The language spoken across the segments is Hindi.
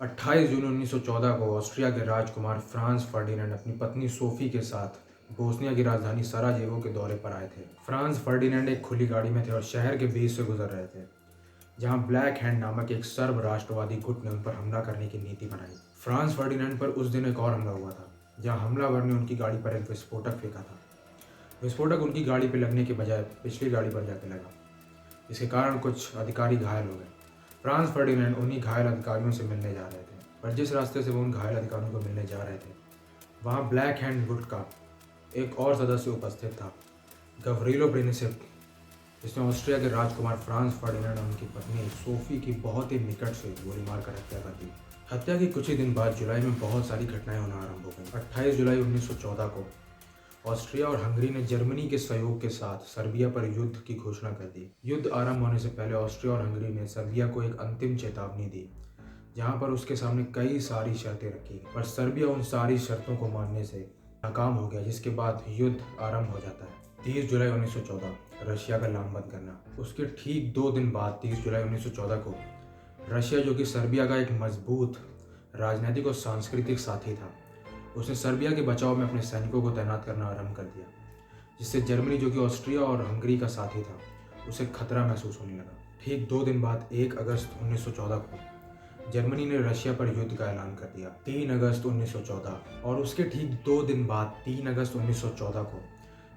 28 जून 1914 को ऑस्ट्रिया के राजकुमार फ्रांज फर्डिनेंड अपनी पत्नी सोफी के साथ बोस्निया की राजधानी सराजेवो के दौरे पर आए थे। फ्रांज फर्डिनेंड एक खुली गाड़ी में थे और शहर के बीच से गुजर रहे थे, जहां ब्लैक हैंड नामक एक सर्ब राष्ट्रवादी गुट ने उन पर हमला करने की नीति बनाई। फ्रांज फर्डिनेंड पर उस दिन एक और हमला हुआ था, जहां हमलावर ने उनकी गाड़ी पर एक विस्फोटक फेंका था। विस्फोटक उनकी गाड़ी पर लगने के बजाय पिछली गाड़ी पर जाकर लगा, इसके कारण कुछ अधिकारी घायल हो गए। फ्रांज फर्डिनेंड उन्हीं घायल अधिकारियों से मिलने जा रहे थे, पर जिस रास्ते से वो उन घायल अधिकारियों को मिलने जा रहे थे, वहाँ ब्लैक हैंड गुट का एक और सदस्य उपस्थित था, गवरीलो प्रिंसिप, जिसने ऑस्ट्रिया के राजकुमार फ्रांज फर्डिनेंड और उनकी पत्नी सोफी की बहुत ही निकट से गोली मारकर हत्या कर दी। हत्या के कुछ ही दिन बाद जुलाई में बहुत सारी घटनाएं होना आरंभ हो गई। 28 जुलाई 1914 को ऑस्ट्रिया और हंगरी ने जर्मनी के सहयोग के साथ सर्बिया पर युद्ध की घोषणा कर दी। युद्ध आरंभ होने से पहले ऑस्ट्रिया और हंगरी ने सर्बिया को एक अंतिम चेतावनी दी, जहां पर उसके सामने कई सारी शर्तें रखी, पर सर्बिया उन सारी शर्तों को मानने से नाकाम हो गया, जिसके बाद युद्ध आरंभ हो जाता है। 30 जुलाई 1914 रशिया का लामबंद करना। उसके ठीक 2 दिन बाद 30 जुलाई 1914 को रशिया, जो कि सर्बिया का एक मजबूत राजनीतिक और सांस्कृतिक साथी था, उसने सर्बिया के बचाव में अपने सैनिकों को तैनात करना आरंभ कर दिया, जिससे जर्मनी, जो कि ऑस्ट्रिया और हंगरी का साथी था, उसे खतरा महसूस होने लगा। ठीक 2 दिन बाद 1 अगस्त 1914 को जर्मनी ने रशिया पर युद्ध का ऐलान कर दिया। 3 अगस्त 1914 और उसके ठीक 2 दिन बाद 3 अगस्त 1914 को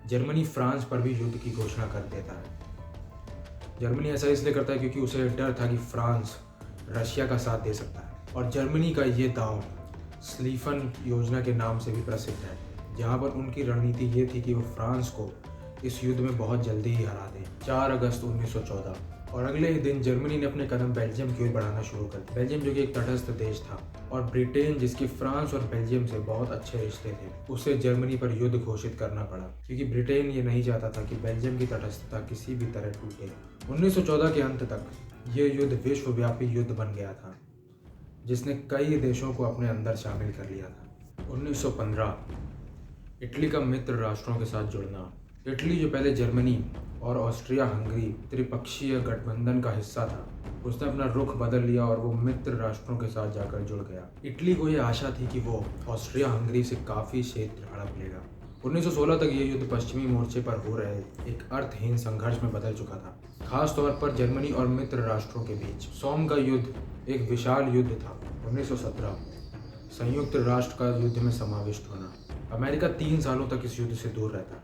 जर्मनी फ्रांस पर भी युद्ध की घोषणा कर देता है। जर्मनी ऐसा इसलिए करता है क्योंकि उसे डर था कि फ्रांस रशिया का साथ दे सकता है, और जर्मनी का ये दांव स्लीफन योजना के नाम से भी प्रसिद्ध है, जहां पर उनकी रणनीति ये थी कि वो फ्रांस को इस युद्ध में बहुत जल्दी ही हरा दें। 4 अगस्त 1914 और अगले ही दिन जर्मनी ने अपने कदम बेल्जियम की ओर बढ़ाना शुरू कर दिया। बेल्जियम, जो कि एक तटस्थ देश था, और ब्रिटेन, जिसकी फ्रांस और बेल्जियम से बहुत अच्छे रिश्ते थे, उसे जर्मनी पर युद्ध घोषित करना पड़ा, क्योंकि ब्रिटेन ये नहीं चाहता था कि बेल्जियम की तटस्थता किसी भी तरह टूटे। 1914 के अंत तक ये युद्ध विश्वव्यापी युद्ध बन गया था, जिसने कई देशों को अपने अंदर शामिल कर लिया था। 1915 इटली का मित्र राष्ट्रों के साथ जुड़ना। इटली, जो पहले जर्मनी और ऑस्ट्रिया हंगरी त्रिपक्षीय गठबंधन का हिस्सा था, उसने अपना रुख बदल लिया और वो मित्र राष्ट्रों के साथ जाकर जुड़ गया। इटली को यह आशा थी कि वो ऑस्ट्रिया हंगरी से काफ़ी क्षेत्र हड़प लेगा। 1916 तक ये युद्ध पश्चिमी मोर्चे पर हो रहे एक अर्थहीन संघर्ष में बदल चुका था, खास तौर पर जर्मनी और मित्र राष्ट्रों के बीच। सोम का युद्ध एक विशाल युद्ध था। 1917 संयुक्त राष्ट्र का युद्ध में समाविष्ट होना। अमेरिका 3 सालों तक इस युद्ध से दूर रहता है,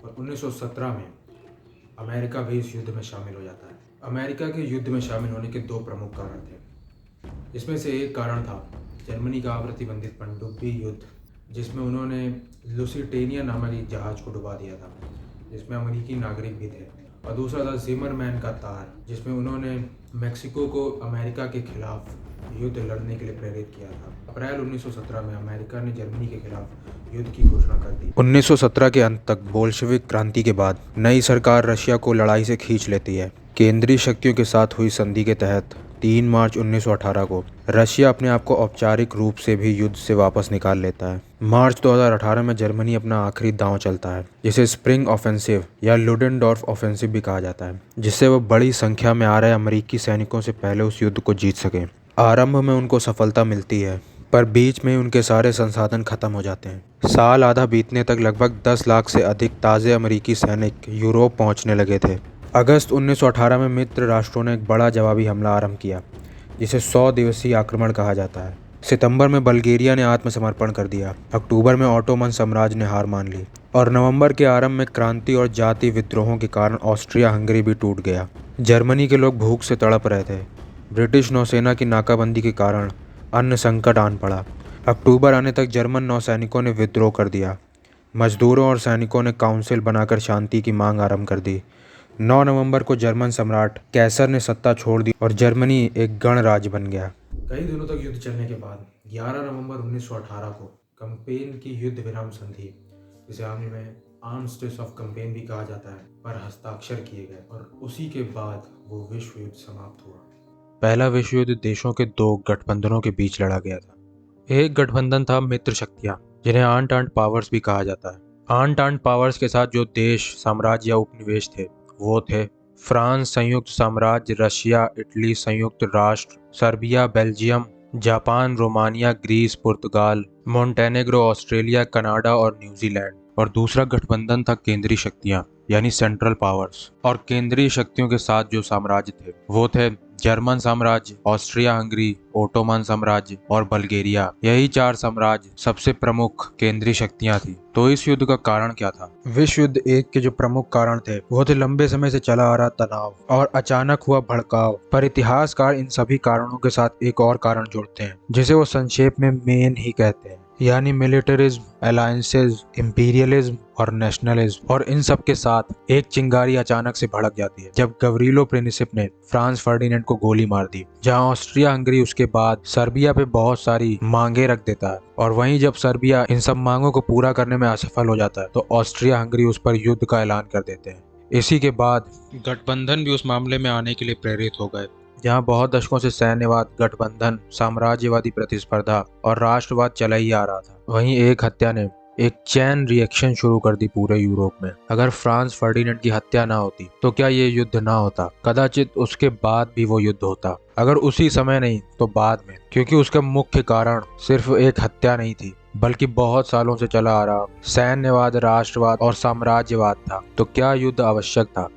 और 1917 में अमेरिका भी इस युद्ध में शामिल हो जाता है। अमेरिका के युद्ध में शामिल होने के 2 प्रमुख कारण थे। इसमें से एक कारण था जर्मनी का अप्रतिबंधित पनडुब्बी युद्ध, जिसमें उन्होंने लुसिटेनिया नामक एक जहाज को डुबा दिया था, जिसमें अमेरिकी नागरिक भी थे। और दूसरा था जिमरमैन का तार, जिसमें उन्होंने मेक्सिको को अमेरिका के खिलाफ युद्ध लड़ने के लिए प्रेरित किया था। अप्रैल 1917 में अमेरिका ने जर्मनी के खिलाफ युद्ध की घोषणा कर दी। 1917 के अंत तक बोल्शेविक क्रांति के बाद नई सरकार रशिया को लड़ाई से खींच लेती है। केंद्रीय शक्तियों के साथ हुई संधि के तहत 3 मार्च 1918 को रशिया अपने आप को औपचारिक रूप से भी युद्ध से वापस निकाल लेता है। मार्च 2018 में जर्मनी अपना आखिरी दांव चलता है, जिसे स्प्रिंग ऑफेंसिव या लुडेनडॉर्फ ऑफेंसिव भी कहा जाता है, जिससे वो बड़ी संख्या में आ रहे अमेरिकी सैनिकों से पहले उस युद्ध को जीत सकें। आरंभ में उनको सफलता मिलती है, पर बीच में उनके सारे संसाधन खत्म हो जाते हैं। साल आधा बीतने तक लगभग 10 लाख से अधिक ताज़े अमेरिकी सैनिक यूरोप पहुंचने लगे थे। अगस्त 1918 में मित्र राष्ट्रों ने एक बड़ा जवाबी हमला आरंभ किया, जिसे 100 दिवसीय आक्रमण कहा जाता है। सितंबर में बल्गेरिया ने आत्मसमर्पण कर दिया, अक्टूबर में ऑटोमन साम्राज्य ने हार मान ली, और नवंबर के आरंभ में क्रांति और जाति विद्रोहों के कारण ऑस्ट्रिया हंगरी भी टूट गया। जर्मनी के लोग भूख से तड़प रहे थे। ब्रिटिश नौसेना की नाकाबंदी के कारण अन्न संकट आन पड़ा। अक्टूबर आने तक जर्मन नौसैनिकों ने विद्रोह कर दिया। मजदूरों और सैनिकों ने काउंसिल बनाकर शांति की मांग आरंभ कर दी। 9 नवंबर को जर्मन सम्राट कैसर ने सत्ता छोड़ दी और जर्मनी एक गणराज्य बन गया। कई दिनों तक युद्ध चलने के बाद 11 नवंबर 1918 को कंपेन की युद्ध विराम संधि, जिसे आर्मी में आर्मिस्टिस ऑफ कंपेन भी कहा जाता है, पर हस्ताक्षर किए गए, और उसी के बाद वो विश्व युद्ध समाप्त हुआ। पहला विश्व युद्ध देशों के 2 गठबंधनों के बीच लड़ा गया था। एक गठबंधन था मित्र शक्तियां, जिन्हें आंट पावर्स भी कहा जाता है। आंट पावर्स के साथ जो देश, साम्राज्य या उपनिवेश थे, वो थे फ्रांस संयुक्त साम्राज्य, रशिया, इटली संयुक्त राष्ट्र, Serbia, Belgium, Japan, Romania, Greece, पुर्तगाल, मोंटेनेग्रो, ऑस्ट्रेलिया, कनाडा और न्यूजीलैंड। और दूसरा गठबंधन था केंद्रीय शक्तियां यानी सेंट्रल पावर्स। और केंद्रीय शक्तियों के साथ जो साम्राज्य थे वो थे जर्मन साम्राज्य, ऑस्ट्रिया हंगरी, ओटोमन साम्राज्य और बल्गेरिया। यही 4 साम्राज्य सबसे प्रमुख केंद्रीय शक्तियां थी। तो इस युद्ध का कारण क्या था? विश्व युद्ध एक के जो प्रमुख कारण थे वो थे लंबे समय से चला आ रहा तनाव और अचानक हुआ भड़काव। पर इतिहासकार इन सभी कारणों के साथ एक और कारण जोड़ते हैं जिसे वो संक्षेप में मेन ही कहते हैं, यानी मिलिटरिज्म, अलायंसेज, इंपीरियलिज्म और नेशनलिज्म। और इन सब के साथ एक चिंगारी अचानक से भड़क जाती है जब गवरीलो प्रिंसिप ने फ्रांस फर्डिनेंड को गोली मार दी। जहां ऑस्ट्रिया हंगरी उसके बाद सर्बिया पे बहुत सारी मांगे रख देता है, और वहीं जब सर्बिया इन सब मांगों को पूरा करने में असफल हो जाता है तो ऑस्ट्रिया हंगरी उस पर युद्ध का ऐलान कर देते हैं। इसी के बाद गठबंधन भी उस मामले में आने के लिए प्रेरित हो गए, जहां बहुत दशकों से सैन्यवाद, गठबंधन, साम्राज्यवादी प्रतिस्पर्धा और राष्ट्रवाद चला ही आ रहा था। वहीं एक हत्या ने एक चैन रिएक्शन शुरू कर दी पूरे यूरोप में। अगर फ्रांस फर्डिनेंड की हत्या ना होती तो क्या ये युद्ध ना होता? कदाचित उसके बाद भी वो युद्ध होता, अगर उसी समय नहीं तो बाद में, क्योंकि उसका मुख्य कारण सिर्फ एक हत्या नहीं थी बल्कि बहुत सालों से चला आ रहा सैन्यवाद, राष्ट्रवाद और साम्राज्यवाद था। तो क्या युद्ध आवश्यक था?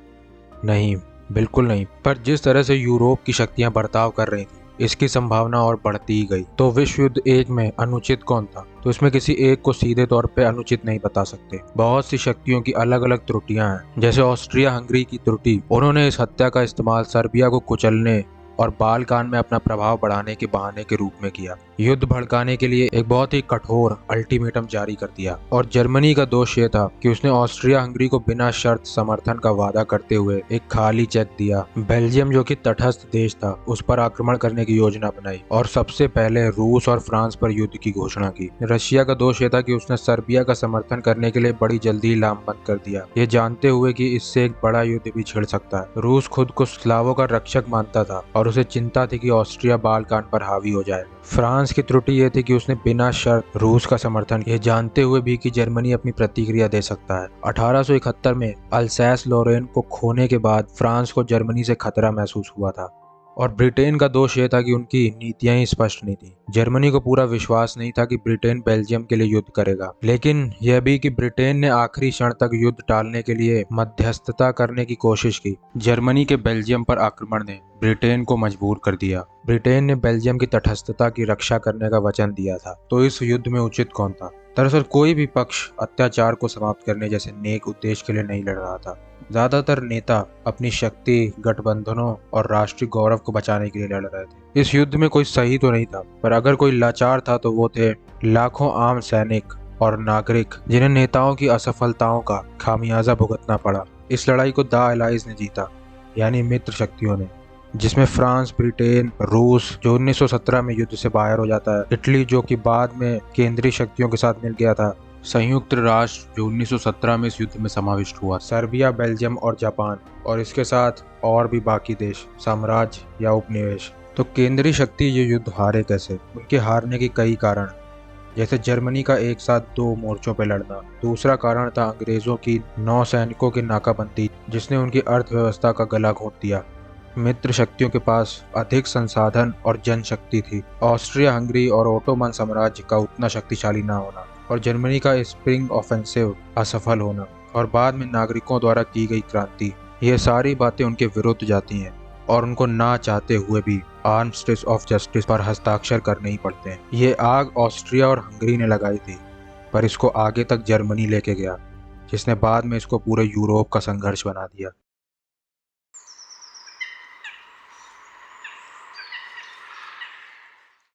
नहीं, बिल्कुल नहीं। पर जिस तरह से यूरोप की शक्तियां बर्ताव कर रही थी इसकी संभावना और बढ़ती ही गई। तो विश्व युद्ध एक में अनुचित कौन था? तो इसमें किसी एक को सीधे तौर पे अनुचित नहीं बता सकते। बहुत सी शक्तियों की अलग अलग त्रुटियां हैं। जैसे ऑस्ट्रिया हंगरी की त्रुटि, उन्होंने इस हत्या का इस्तेमाल सर्बिया को कुचलने और बाल्कान में अपना प्रभाव बढ़ाने के बहाने के रूप में किया। युद्ध भड़काने के लिए एक बहुत ही कठोर अल्टीमेटम जारी कर दिया। और जर्मनी का दोष ये था कि उसने ऑस्ट्रिया हंगरी को बिना शर्त समर्थन का वादा करते हुए एक खाली चेक दिया। बेल्जियम, जो कि तटस्थ देश था, उस पर आक्रमण करने की योजना बनाई और सबसे पहले रूस और फ्रांस पर युद्ध की घोषणा की। रशिया का दोष ये था कि उसने सर्बिया का समर्थन करने के लिए बड़ी जल्दी लामबंद कर दिया, ये जानते हुए कि इससे एक बड़ा युद्ध भी छिड़ सकता है। रूस खुद को स्लावों का रक्षक मानता था और उसे चिंता थी कि ऑस्ट्रिया बाल्कान पर हावी हो जाएगा। फ्रांस की त्रुटि यह थी कि उसने बिना शर्त रूस का समर्थन किया, जानते हुए भी कि जर्मनी अपनी प्रतिक्रिया दे सकता है। 1871 में अल्सैस लोरेन को खोने के बाद फ्रांस को जर्मनी से खतरा महसूस हुआ था। और ब्रिटेन का दोष यह था कि उनकी नीतियां ही स्पष्ट नहीं थी। जर्मनी को पूरा विश्वास नहीं था कि ब्रिटेन बेल्जियम के लिए युद्ध करेगा, लेकिन यह भी कि ब्रिटेन ने आखिरी क्षण तक युद्ध टालने के लिए मध्यस्थता करने की कोशिश की। जर्मनी के बेल्जियम पर आक्रमण ने ब्रिटेन को मजबूर कर दिया। ब्रिटेन ने बेल्जियम की तटस्थता की रक्षा करने का वचन दिया था। तो इस युद्ध में उचित कौन था? दरअसल कोई भी पक्ष अत्याचार को समाप्त करने जैसे नेक उद्देश्य के लिए नहीं लड़ रहा था। ज्यादातर नेता अपनी शक्ति, गठबंधनों और राष्ट्रीय गौरव को बचाने के लिए लड़ रहे थे। इस युद्ध में कोई सही तो नहीं था, पर अगर कोई लाचार था तो वो थे लाखों आम सैनिक और नागरिक जिन्हें नेताओं की असफलताओं का खामियाजा भुगतना पड़ा। इस लड़ाई को द एलाइज ने जीता, यानी मित्र शक्तियों ने, जिसमें फ्रांस, ब्रिटेन, रूस जो 1917 में युद्ध से बाहर हो जाता है, इटली जो कि बाद में केंद्रीय शक्तियों के साथ मिल गया था, संयुक्त राष्ट्र जो 1917 में इस युद्ध में समाविष्ट हुआ, सर्बिया, बेल्जियम और जापान, और इसके साथ और भी बाकी देश, साम्राज्य या उपनिवेश। तो केंद्रीय शक्ति ये युद्ध हारे कैसे? उनके हारने के कई कारण, जैसे जर्मनी का एक साथ 2 मोर्चों पर लड़ना। दूसरा कारण था अंग्रेजों की नौसैनिकों की नाकाबंदी, जिसने उनकी अर्थव्यवस्था का गला घोंट दिया। मित्र शक्तियों के पास अधिक संसाधन और जनशक्ति थी। ऑस्ट्रिया हंगरी और ओटोमन साम्राज्य का उतना शक्तिशाली न होना, और जर्मनी का स्प्रिंग ऑफेंसिव असफल होना, और बाद में नागरिकों द्वारा की गई क्रांति, ये सारी बातें उनके विरुद्ध जाती हैं और उनको ना चाहते हुए भी आर्मिस्टिस ऑफ जस्टिस पर हस्ताक्षर करने ही पड़ते हैं। ये आग ऑस्ट्रिया और हंगरी ने लगाई थी, पर इसको आगे तक जर्मनी लेके गया, जिसने बाद में इसको पूरे यूरोप का संघर्ष बना दिया।